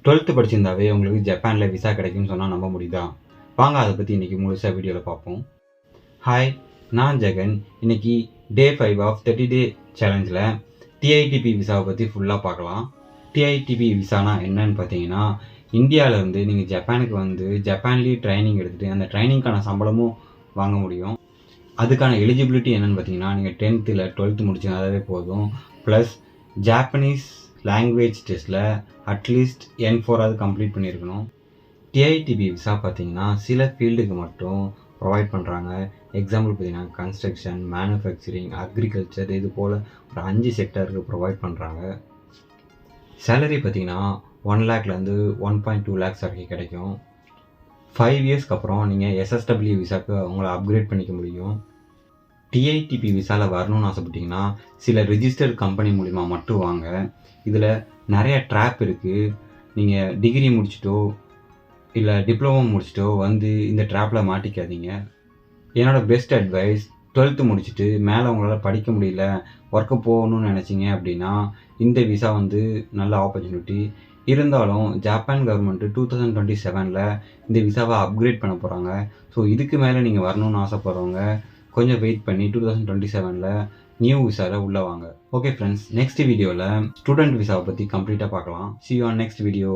12th படிச்சிருந்தாவே உங்களுக்கு ஜப்பானில் visa கிடைக்கும்னு சொன்னால் நம்ப முடியுதா? வாங்க அதை பற்றி இன்றைக்கி முழுசாக வீடியோவில் பார்ப்போம். ஹாய், நான் ஜெகன். இன்றைக்கி டே 5 ஆஃப் 30 டே சேலஞ்சில் டிஐடிபி விசாவை பற்றி ஃபுல்லாக பார்க்கலாம். டிஐடிபி விசானா என்னன்னு பார்த்தீங்கன்னா, இந்தியாவிலேருந்து நீங்கள் ஜப்பானுக்கு வந்து ஜப்பான்லேயே ட்ரைனிங் எடுத்துகிட்டு அந்த ட்ரைனிங்க்கான சம்பளமும் வாங்க முடியும். அதுக்கான எலிஜிபிலிட்டி என்னென்னு பார்த்தீங்கன்னா, நீங்கள் 10th இல்லை 12th முடிச்சிருந்தாவே போதும். ப்ளஸ் ஜாப்பனீஸ் லாங்குவேஜ் டெஸ்ட்டில் அட்லீஸ்ட் N4 கம்ப்ளீட் பண்ணியிருக்கணும். டிஐடிபி விசா பார்த்தீங்கன்னா சில ஃபீல்டுக்கு மட்டும் ப்ரொவைட் பண்ணுறாங்க. எக்ஸாம்பிள் பார்த்தீங்கன்னா கன்ஸ்ட்ரக்ஷன், மேனுஃபேக்சரிங், அக்ரிகல்ச்சர், இது போல் ஒரு 5 செக்டருக்கு ப்ரொவைட் பண்ணுறாங்க. சேலரி பார்த்தீங்கன்னா 1 லேக்லேருந்து 1.2 லேக்ஸ் வரைக்கும் கிடைக்கும். 5 இயர்ஸ்க்கு அப்புறம் நீங்கள் எஸ்எஸ்டபிள்யூ விசாவுக்கு உங்களை அப்கிரேட் பண்ணிக்க முடியும். டிஐடிபி விசாவில் வரணும்னு ஆசைப்பட்டீங்கன்னா சில ரிஜிஸ்டர்ட் கம்பெனி மூலிமா மட்டும் வாங்க. இதில் நிறைய ட்ராப் இருக்குது. நீங்கள் டிகிரி முடிச்சிட்டோ இல்லை டிப்ளமோ முடிச்சிட்டோ வந்து இந்த ட்ராப்பில் மாட்டிக்காதீங்க. என்னோடய பெஸ்ட் அட்வைஸ், 12th முடிச்சுட்டு மேலே உங்களால் படிக்க முடியல, ஒர்க்கு போகணும்னு நினச்சிங்க அப்படின்னா இந்த விசா வந்து நல்ல ஆப்பர்ச்சுனிட்டி. இருந்தாலும் ஜப்பான் கவர்மெண்ட்டு 2027 இந்த விசாவை அப்கிரேட் பண்ண போகிறாங்க. ஸோ இதுக்கு மேலே நீங்கள் வரணும்னு ஆசைப்படுறவங்க கொஞ்சம் வெயிட் பண்ணி 2027 நியூ விசாவில் உள்ளே வாங்க. ஓகே ஃப்ரெண்ட்ஸ், நெக்ஸ்ட் வீடியோவில் ஸ்டூடெண்ட் விசாவை பற்றி கம்ப்ளீட்டாக பார்க்கலாம். See you on next video.